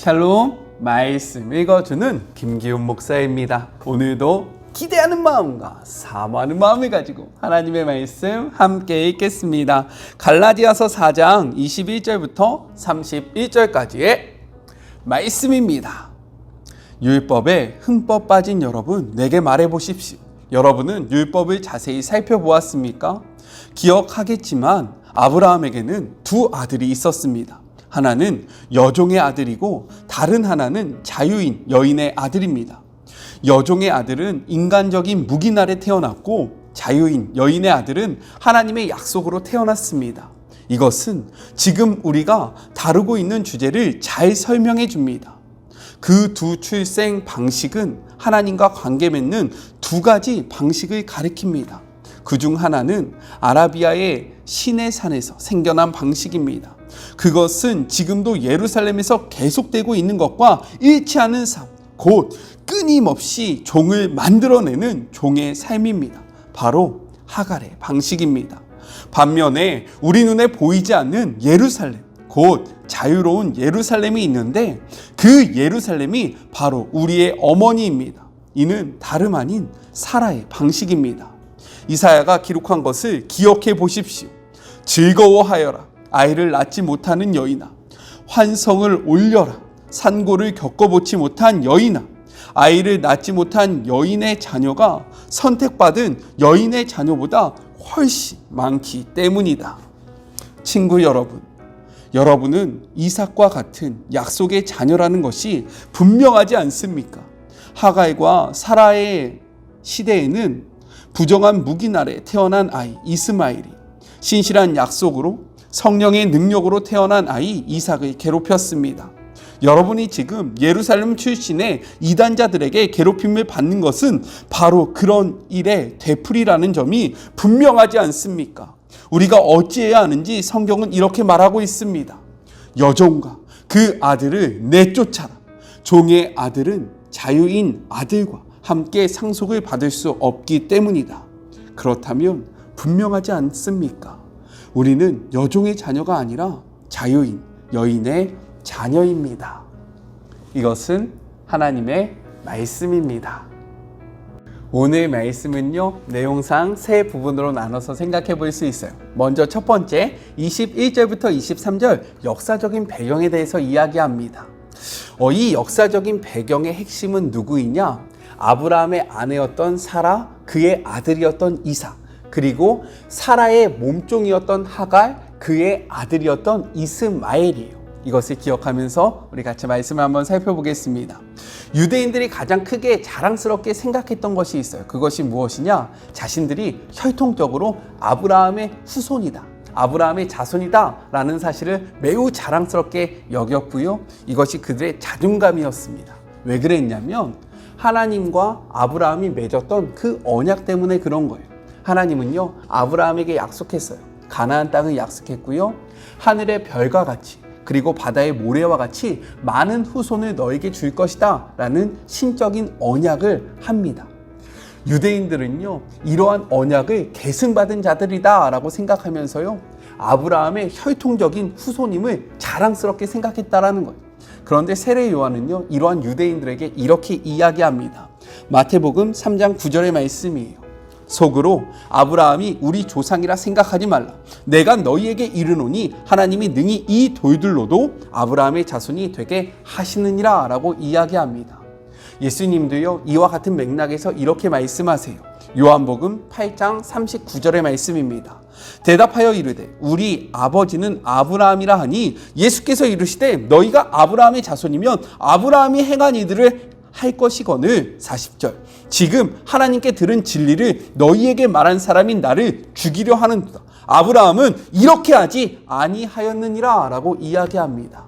샬롬, 말씀 읽어주는 김기훈 목사입니다. 오늘도 기대하는 마음과 사모하는 마음을 가지고 하나님의 말씀 함께 읽겠습니다. 갈라디아서 4장 21절부터 31절까지의 말씀입니다. 율법에 흠뻑 빠진 여러분, 내게 말해보십시오. 여러분은 율법을 자세히 살펴보았습니까? 기억하겠지만 아브라함에게는 두 아들이 있었습니다. 하나는 여종의 아들이고 다른 하나는 자유인 여인의 아들입니다. 여종의 아들은 인간적인 무기나 아래 태어났고 자유인 여인의 아들은 하나님의 약속으로 태어났습니다. 이것은 지금 우리가 다루고 있는 주제를 잘 설명해 줍니다. 그 두 출생 방식은 하나님과 관계 맺는 두 가지 방식을 가리킵니다. 그중 하나는 아라비아의 시내산에서 생겨난 방식입니다. 그것은 지금도 예루살렘에서 계속되고 있는 것과 일치하는 삶, 곧 끊임없이 종을 만들어내는 종의 삶입니다. 바로 하갈의 방식입니다. 반면에 우리 눈에 보이지 않는 예루살렘, 곧 자유로운 예루살렘이 있는데 그 예루살렘이 바로 우리의 어머니입니다. 이는 다름 아닌 사라의 방식입니다. 이사야가 기록한 것을 기억해 보십시오. 즐거워하여라, 아이를 낳지 못하는 여인아. 환성을 올려라, 산고를 겪어보지 못한 여인아. 아이를 낳지 못한 여인의 자녀가 선택받은 여인의 자녀보다 훨씬 많기 때문이다. 친구 여러분, 여러분은 이삭과 같은 약속의 자녀라는 것이 분명하지 않습니까? 하갈과 사라의 시대에는 부정한 묵인 아래 태어난 아이 이스마엘이 신실한 약속으로 성령의 능력으로 태어난 아이 이삭을 괴롭혔습니다. 여러분이 지금 예루살렘 출신의 이단자들에게 괴롭힘을 받는 것은 바로 그런 일의 되풀이라는 점이 분명하지 않습니까? 우리가 어찌해야 하는지 성경은 이렇게 말하고 있습니다. 여종과 그 아들을 내쫓아라. 종의 아들은 자유인 아들과 함께 상속을 받을 수 없기 때문이다. 그렇다면 분명하지 않습니까? 우리는 여종의 자녀가 아니라 자유인 여인의 자녀입니다. 이것은 하나님의 말씀입니다. 오늘 말씀은요, 내용상 세 부분으로 나눠서 생각해 볼 수 있어요. 먼저 첫 번째, 21절부터 23절 역사적인 배경에 대해서 이야기합니다. 이 역사적인 배경의 핵심은 누구이냐? 아브라함의 아내였던 사라, 그의 아들이었던 이삭, 그리고 사라의 몸종이었던 하갈, 그의 아들이었던 이스마엘이에요. 이것을 기억하면서 우리 같이 말씀을 한번 살펴보겠습니다. 유대인들이 가장 크게 자랑스럽게 생각했던 것이 있어요. 그것이 무엇이냐? 자신들이 혈통적으로 아브라함의 후손이다, 아브라함의 자손이다 라는 사실을 매우 자랑스럽게 여겼고요. 이것이 그들의 자존감이었습니다. 왜 그랬냐면 하나님과 아브라함이 맺었던 그 언약 때문에 그런 거예요. 하나님은요, 아브라함에게 약속했어요. 가나안 땅을 약속했고요. 하늘의 별과 같이, 그리고 바다의 모래와 같이 많은 후손을 너에게 줄 것이다 라는 신적인 언약을 합니다. 유대인들은요, 이러한 언약을 계승받은 자들이다 라고 생각하면서요, 아브라함의 혈통적인 후손임을 자랑스럽게 생각했다라는 거예요. 그런데 세례 요한은요, 이러한 유대인들에게 이렇게 이야기합니다. 마태복음 3장 9절의 말씀이에요. 속으로 아브라함이 우리 조상이라 생각하지 말라. 내가 너희에게 이르노니 하나님이 능히 이 돌들로도 아브라함의 자손이 되게 하시느니라 라고 이야기합니다. 예수님도요, 이와 같은 맥락에서 이렇게 말씀하세요. 요한복음 8장 39절의 말씀입니다. 대답하여 이르되 우리 아버지는 아브라함이라 하니 예수께서 이르시되 너희가 아브라함의 자손이면 아브라함이 행한 이들을 할 것이거늘. 40절. 지금 하나님께 들은 진리를 너희에게 말한 사람인 나를 죽이려 하는도다. 아브라함은 이렇게 하지 아니하였느니라 라고 이야기합니다.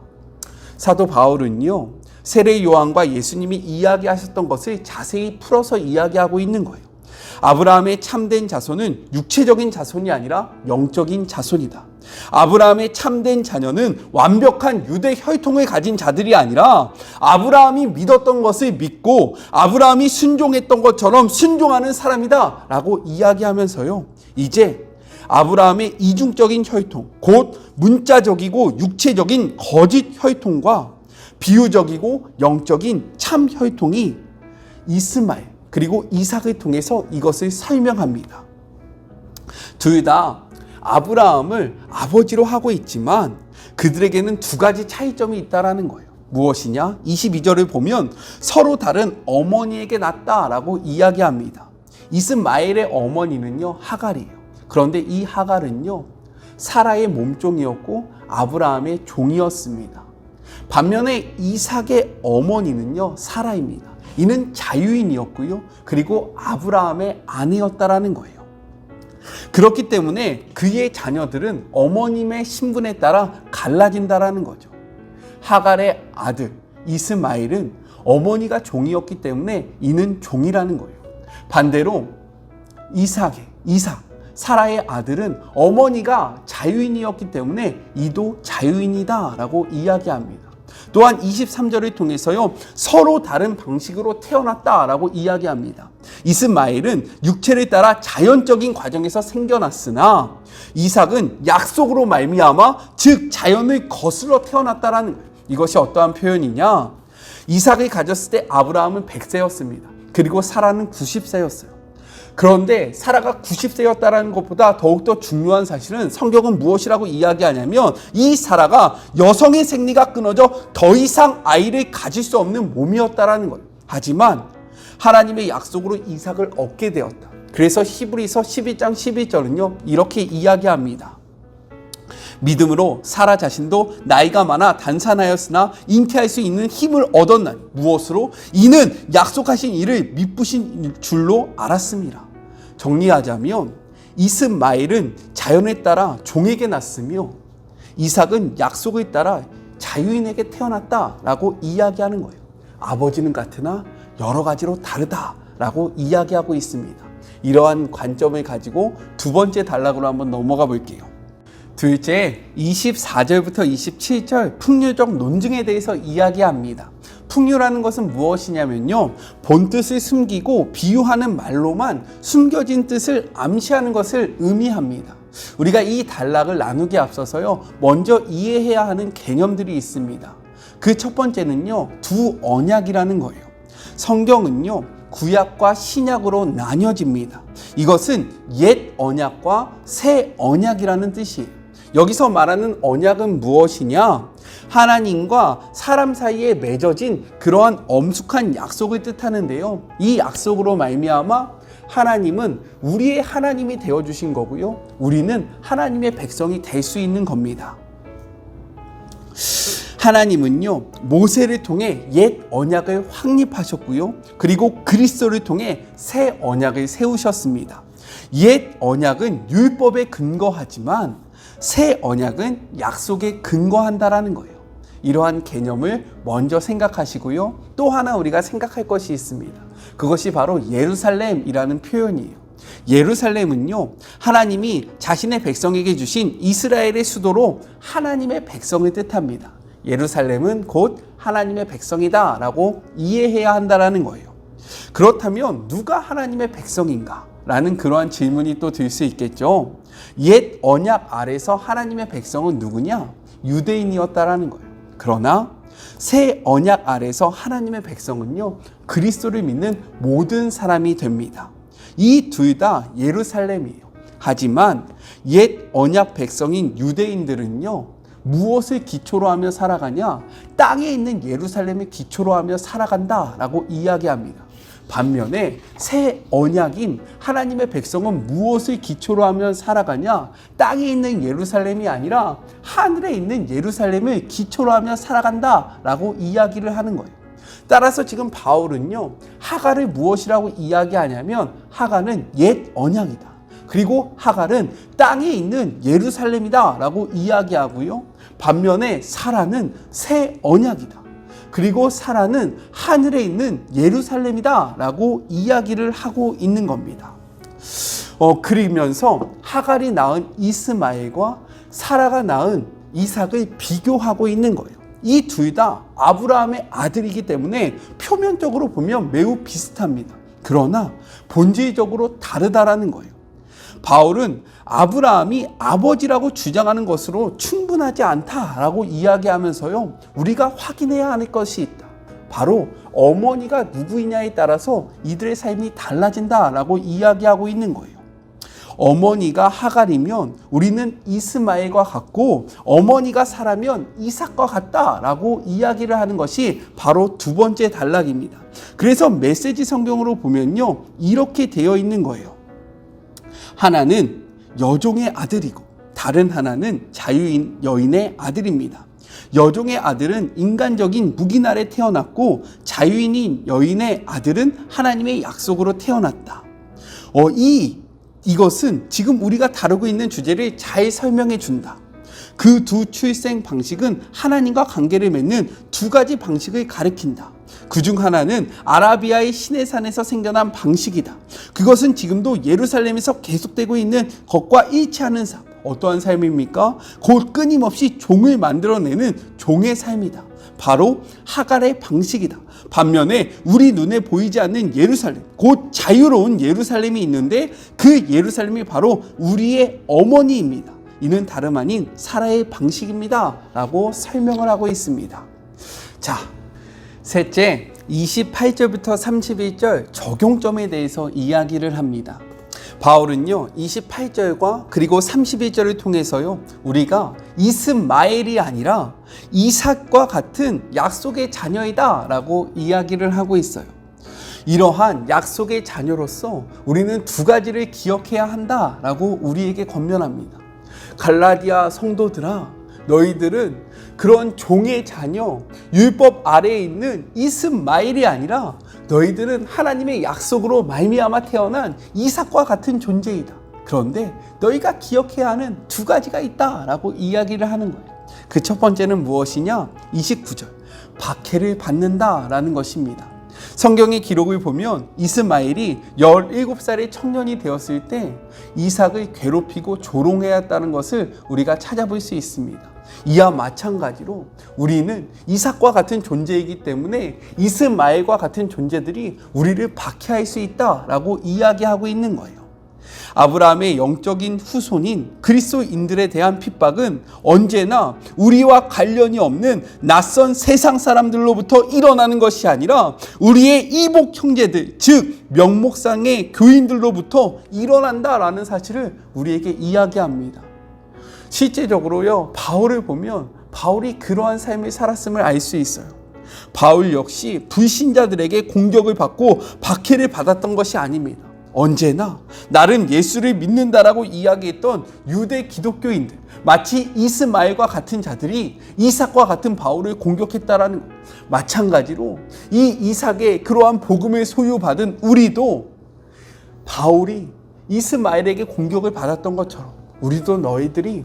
사도 바울은요, 세례 요한과 예수님이 이야기하셨던 것을 자세히 풀어서 이야기하고 있는 거예요. 아브라함의 참된 자손은 육체적인 자손이 아니라 영적인 자손이다. 아브라함의 참된 자녀는 완벽한 유대 혈통을 가진 자들이 아니라 아브라함이 믿었던 것을 믿고 아브라함이 순종했던 것처럼 순종하는 사람이다 라고 이야기하면서요, 이제 아브라함의 이중적인 혈통, 곧 문자적이고 육체적인 거짓 혈통과 비유적이고 영적인 참 혈통이 이스마엘 그리고 이삭을 통해서 이것을 설명합니다. 둘 다 아브라함을 아버지로 하고 있지만 그들에게는 두 가지 차이점이 있다는 거예요. 무엇이냐? 22절을 보면 서로 다른 어머니에게 낳았다라고 이야기합니다. 이스마엘의 어머니는요 하갈이에요. 그런데 이 하갈은요 사라의 몸종이었고 아브라함의 종이었습니다. 반면에 이삭의 어머니는요 사라입니다. 이는 자유인이었고요. 그리고 아브라함의 아내였다라는 거예요. 그렇기 때문에 그의 자녀들은 어머님의 신분에 따라 갈라진다라는 거죠. 하갈의 아들 이스마엘은 어머니가 종이었기 때문에 이는 종이라는 거예요. 반대로 이삭 사라의 아들은 어머니가 자유인이었기 때문에 이도 자유인이다 라고 이야기합니다. 또한 23절을 통해서요 서로 다른 방식으로 태어났다라고 이야기합니다. 이스마엘은 육체를 따라 자연적인 과정에서 생겨났으나 이삭은 약속으로 말미암아 즉 자연을 거슬러 태어났다라는 거예요. 이것이 어떠한 표현이냐? 이삭을 가졌을 때 아브라함은 100세였습니다. 그리고 사라는 90세였어요. 그런데 사라가 90세였다는 것보다 더욱더 중요한 사실은 성경은 무엇이라고 이야기하냐면 이 사라가 여성의 생리가 끊어져 더 이상 아이를 가질 수 없는 몸이었다는 거예요. 하지만 하나님의 약속으로 이삭을 얻게 되었다. 그래서 히브리서 11장 11절은요 이렇게 이야기합니다. 믿음으로 사라 자신도 나이가 많아 단산하였으나 잉태할 수 있는 힘을 얻었나니 무엇으로? 이는 약속하신 이를 미쁘신 줄로 알았습니다. 정리하자면 이스마엘은 자연에 따라 종에게 낳았으며 이삭은 약속을 따라 자유인에게 태어났다라고 이야기하는 거예요. 아버지는 같으나 여러 가지로 다르다라고 이야기하고 있습니다. 이러한 관점을 가지고 두 번째 단락으로 한번 넘어가 볼게요. 둘째, 24절부터 27절 풍류적 논증에 대해서 이야기합니다. 풍류라는 것은 무엇이냐면요, 본뜻을 숨기고 비유하는 말로만 숨겨진 뜻을 암시하는 것을 의미합니다. 우리가 이 단락을 나누기 앞서서요 먼저 이해해야 하는 개념들이 있습니다. 그 첫 번째는요 두 언약이라는 거예요. 성경은요 구약과 신약으로 나뉘어집니다. 이것은 옛 언약과 새 언약이라는 뜻이에요. 여기서 말하는 언약은 무엇이냐? 하나님과 사람 사이에 맺어진 그러한 엄숙한 약속을 뜻하는데요. 이 약속으로 말미암아 하나님은 우리의 하나님이 되어주신 거고요. 우리는 하나님의 백성이 될 수 있는 겁니다. 하나님은요 모세를 통해 옛 언약을 확립하셨고요. 그리고 그리스도를 통해 새 언약을 세우셨습니다. 옛 언약은 율법에 근거하지만 새 언약은 약속에 근거한다라는 거예요. 이러한 개념을 먼저 생각하시고요. 또 하나 우리가 생각할 것이 있습니다. 그것이 바로 예루살렘이라는 표현이에요. 예루살렘은요 하나님이 자신의 백성에게 주신 이스라엘의 수도로 하나님의 백성을 뜻합니다. 예루살렘은 곧 하나님의 백성이다 라고 이해해야 한다는 거예요. 그렇다면 누가 하나님의 백성인가? 라는 그러한 질문이 또 들 수 있겠죠. 옛 언약 아래서 하나님의 백성은 누구냐? 유대인이었다라는 거예요. 그러나 새 언약 아래서 하나님의 백성은요 그리스도를 믿는 모든 사람이 됩니다. 이 둘 다 예루살렘이에요. 하지만 옛 언약 백성인 유대인들은요 무엇을 기초로 하며 살아가냐? 땅에 있는 예루살렘을 기초로 하며 살아간다라고 이야기합니다. 반면에 새 언약인 하나님의 백성은 무엇을 기초로 하며 살아가냐? 땅에 있는 예루살렘이 아니라 하늘에 있는 예루살렘을 기초로 하며 살아간다라고 이야기를 하는 거예요. 따라서 지금 바울은요 하갈을 무엇이라고 이야기하냐면 하갈은 옛 언약이다. 그리고 하갈은 땅에 있는 예루살렘이다 라고 이야기하고요. 반면에 사라는 새 언약이다. 그리고 사라는 하늘에 있는 예루살렘이다 라고 이야기를 하고 있는 겁니다. 그러면서 하갈이 낳은 이스마엘과 사라가 낳은 이삭을 비교하고 있는 거예요. 이 둘 다 아브라함의 아들이기 때문에 표면적으로 보면 매우 비슷합니다. 그러나 본질적으로 다르다라는 거예요. 바울은 아브라함이 아버지라고 주장하는 것으로 충분하지 않다라고 이야기하면서요, 우리가 확인해야 할 것이 있다. 바로 어머니가 누구이냐에 따라서 이들의 삶이 달라진다라고 이야기하고 있는 거예요. 어머니가 하갈이면 우리는 이스마엘과 같고, 어머니가 사라면 이삭과 같다라고 이야기를 하는 것이 바로 두 번째 단락입니다. 그래서 메시지 성경으로 보면요, 이렇게 되어 있는 거예요. 하나는 여종의 아들이고 다른 하나는 자유인 여인의 아들입니다. 여종의 아들은 인간적인 묵인 아래 태어났고, 자유인인 여인의 아들은 하나님의 약속으로 태어났다. 이것은 지금 우리가 다루고 있는 주제를 잘 설명해 준다. 그 두 출생 방식은 하나님과 관계를 맺는 두 가지 방식을 가리킨다. 그중 하나는 아라비아의 시내산에서 생겨난 방식이다. 그것은 지금도 예루살렘에서 계속되고 있는 것과 일치하는 삶. 어떠한 삶입니까? 곧 끊임없이 종을 만들어내는 종의 삶이다. 바로 하갈의 방식이다. 반면에 우리 눈에 보이지 않는 예루살렘, 곧 자유로운 예루살렘이 있는데, 그 예루살렘이 바로 우리의 어머니입니다. 이는 다름 아닌 사라의 방식입니다 라고 설명을 하고 있습니다. 자, 셋째, 28절부터 31절 적용점에 대해서 이야기를 합니다. 바울은요, 28절과 그리고 31절을 통해서요, 우리가 이스마엘이 아니라 이삭과 같은 약속의 자녀이다 라고 이야기를 하고 있어요. 이러한 약속의 자녀로서 우리는 두 가지를 기억해야 한다 라고 우리에게 권면합니다. 갈라디아 성도들아, 너희들은 그런 종의 자녀, 율법 아래에 있는 이스마엘이 아니라 너희들은 하나님의 약속으로 말미암아 태어난 이삭과 같은 존재이다. 그런데 너희가 기억해야 하는 두 가지가 있다라고 이야기를 하는 거예요. 그 첫 번째는 무엇이냐? 29절, 박해를 받는다라는 것입니다. 성경의 기록을 보면 이스마엘이 17살의 청년이 되었을 때 이삭을 괴롭히고 조롱해왔다는 것을 우리가 찾아볼 수 있습니다. 이와 마찬가지로 우리는 이삭과 같은 존재이기 때문에 이스마엘과 같은 존재들이 우리를 박해할 수 있다라고 이야기하고 있는 거예요. 아브라함의 영적인 후손인 그리스도인들에 대한 핍박은 언제나 우리와 관련이 없는 낯선 세상 사람들로부터 일어나는 것이 아니라 우리의 이복 형제들, 즉 명목상의 교인들로부터 일어난다라는 사실을 우리에게 이야기합니다. 실제적으로요, 바울을 보면 바울이 그러한 삶을 살았음을 알 수 있어요. 바울 역시 불신자들에게 공격을 받고 박해를 받았던 것이 아닙니다. 언제나 나는 예수를 믿는다라고 이야기했던 유대 기독교인들, 마치 이스마엘과 같은 자들이 이삭과 같은 바울을 공격했다라는 것. 마찬가지로 이 이삭의 그러한 복음을 소유받은 우리도 바울이 이스마엘에게 공격을 받았던 것처럼 우리도 너희들이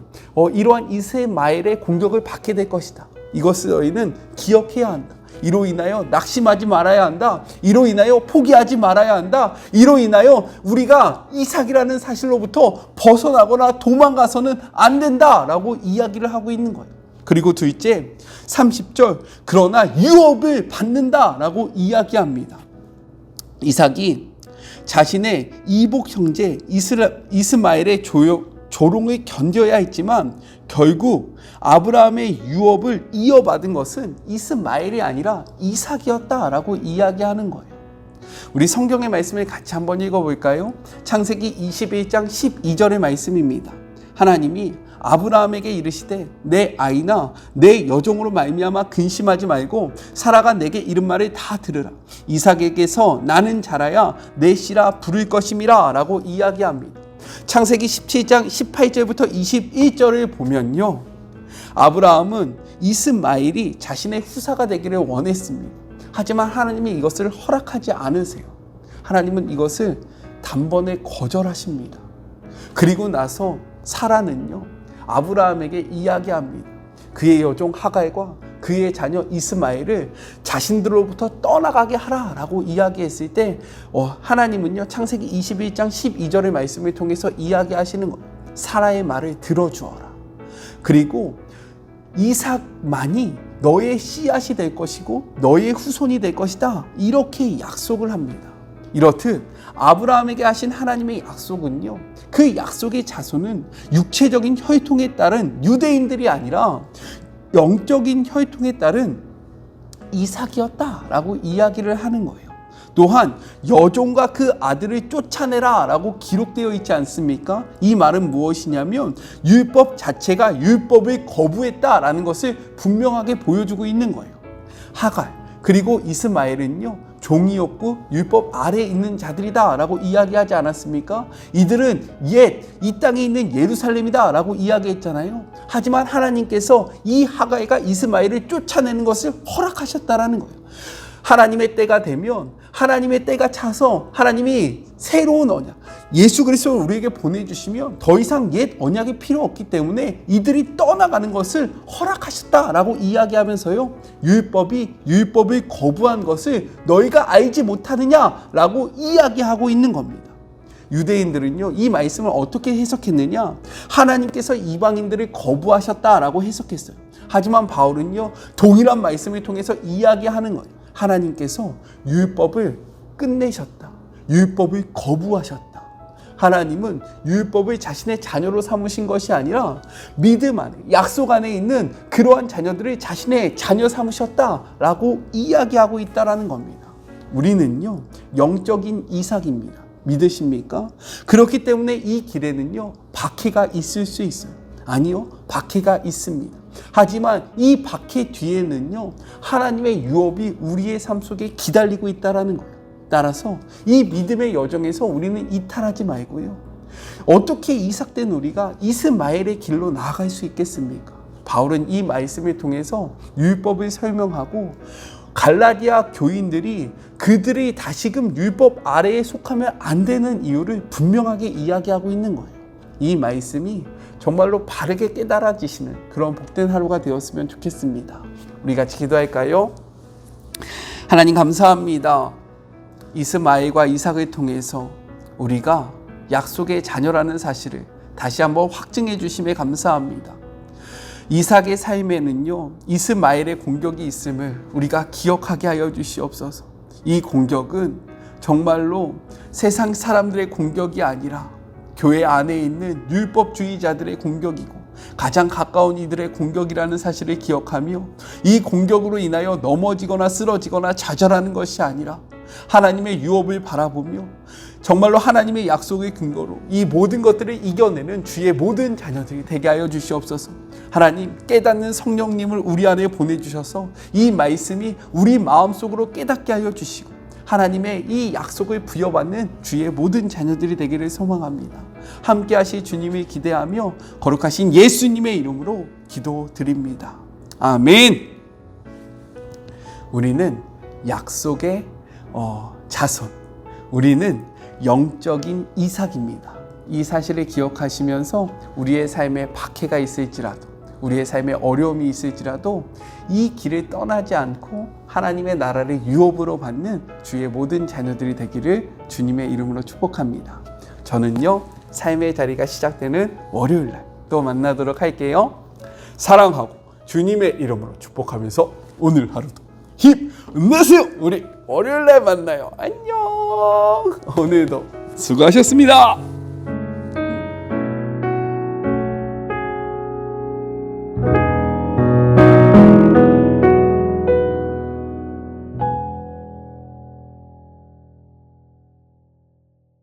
이러한 이스마엘의 공격을 받게 될 것이다. 이것을 너희는 기억해야 한다. 이로 인하여 낙심하지 말아야 한다. 이로 인하여 포기하지 말아야 한다. 이로 인하여 우리가 이삭이라는 사실로부터 벗어나거나 도망가서는 안 된다라고 이야기를 하고 있는 거예요. 그리고 둘째, 30절, 그러나 유업을 받는다라고 이야기합니다. 이삭이 자신의 이복 형제 이스마엘의 조롱을 견뎌야 했지만 결국 아브라함의 유업을 이어받은 것은 이스마엘이 아니라 이삭이었다라고 이야기하는 거예요. 우리 성경의 말씀을 같이 한번 읽어볼까요? 창세기 21장 12절의 말씀입니다. 하나님이 아브라함에게 이르시되 내 아이나 내 여종으로 말미암아 근심하지 말고 사라가 내게 이른 말을 다 들으라. 이삭에게서 나는 자라야 내 씨라 부를 것임이라 라고 이야기합니다. 창세기 17장 18절부터 21절을 보면요, 아브라함은 이스마엘이 자신의 후사가 되기를 원했습니다. 하지만 하나님이 이것을 허락하지 않으세요. 하나님은 이것을 단번에 거절하십니다. 그리고 나서 사라는요, 아브라함에게 이야기합니다. 그의 여종 하갈과 그의 자녀 이스마엘을 자신들로부터 떠나가게 하라라고 이야기했을 때 하나님은요, 창세기 21장 12절의 말씀을 통해서 이야기하시는 거예요. 사라의 말을 들어주어라. 그리고 이삭만이 너의 씨앗이 될 것이고 너의 후손이 될 것이다. 이렇게 약속을 합니다. 이렇듯 아브라함에게 하신 하나님의 약속은요, 그 약속의 자손은 육체적인 혈통에 따른 유대인들이 아니라 영적인 혈통에 따른 이삭이었다라고 이야기를 하는 거예요. 또한 여종과 그 아들을 쫓아내라 라고 기록되어 있지 않습니까? 이 말은 무엇이냐면 율법 자체가 율법을 거부했다라는 것을 분명하게 보여주고 있는 거예요. 하갈 그리고 이스마엘은요, 종이었고 율법 아래에 있는 자들이다 라고 이야기하지 않았습니까? 이들은 이 땅에 있는 예루살렘이다 라고 이야기했잖아요. 하지만 하나님께서 이 하갈과 이스마엘을 쫓아내는 것을 허락하셨다라는 거예요. 하나님의 때가 되면 하나님의 때가 차서 하나님이 새로운 언약 예수 그리스도를 우리에게 보내주시면 더 이상 옛 언약이 필요 없기 때문에 이들이 떠나가는 것을 허락하셨다라고 이야기하면서요, 율법을 거부한 것을 너희가 알지 못하느냐라고 이야기하고 있는 겁니다. 유대인들은요, 이 말씀을 어떻게 해석했느냐? 하나님께서 이방인들을 거부하셨다라고 해석했어요. 하지만 바울은요, 동일한 말씀을 통해서 이야기하는 거예요. 하나님께서 율법을 끝내셨다. 율법을 거부하셨다. 하나님은 율법을 자신의 자녀로 삼으신 것이 아니라 믿음 안에, 약속 안에 있는 그러한 자녀들을 자신의 자녀 삼으셨다라고 이야기하고 있다라는 겁니다. 우리는요, 영적인 이삭입니다. 믿으십니까? 그렇기 때문에 이 길에는요, 박해가 있을 수 있어요. 아니요, 박해가 있습니다. 하지만 이 박해 뒤에는요, 하나님의 유업이 우리의 삶 속에 기다리고 있다라는 거예요. 따라서 이 믿음의 여정에서 우리는 이탈하지 말고요, 어떻게 이삭된 우리가 이스마엘의 길로 나아갈 수 있겠습니까? 바울은 이 말씀을 통해서 율법을 설명하고 갈라디아 교인들이 그들이 다시금 율법 아래에 속하면 안 되는 이유를 분명하게 이야기하고 있는 거예요. 이 말씀이 정말로 바르게 깨달아지시는 그런 복된 하루가 되었으면 좋겠습니다. 우리 같이 기도할까요? 하나님 감사합니다. 이스마엘과 이삭을 통해서 우리가 약속의 자녀라는 사실을 다시 한번 확증해 주심에 감사합니다. 이삭의 삶에는요, 이스마엘의 공격이 있음을 우리가 기억하게 하여 주시옵소서. 이 공격은 정말로 세상 사람들의 공격이 아니라 교회 안에 있는 율법주의자들의 공격이고 가장 가까운 이들의 공격이라는 사실을 기억하며 이 공격으로 인하여 넘어지거나 쓰러지거나 좌절하는 것이 아니라 하나님의 유업을 바라보며 정말로 하나님의 약속의 근거로 이 모든 것들을 이겨내는 주의 모든 자녀들이 되게 하여 주시옵소서. 하나님, 깨닫는 성령님을 우리 안에 보내주셔서 이 말씀이 우리 마음속으로 깨닫게 하여 주시고 하나님의 이 약속을 부여받는 주의 모든 자녀들이 되기를 소망합니다. 함께 하실 주님을 기대하며 거룩하신 예수님의 이름으로 기도드립니다. 아멘. 우리는 약속의 자손, 우리는 영적인 이삭입니다. 이 사실을 기억하시면서 우리의 삶에 박해가 있을지라도, 우리의 삶에 어려움이 있을지라도 이 길을 떠나지 않고 하나님의 나라를 유업으로 받는 주의 모든 자녀들이 되기를 주님의 이름으로 축복합니다. 저는요, 삶의 자리가 시작되는 월요일날 또 만나도록 할게요. 사랑하고 주님의 이름으로 축복하면서 오늘 하루도 힘내세요. 우리 월요일날 만나요. 안녕. 오늘도 수고하셨습니다.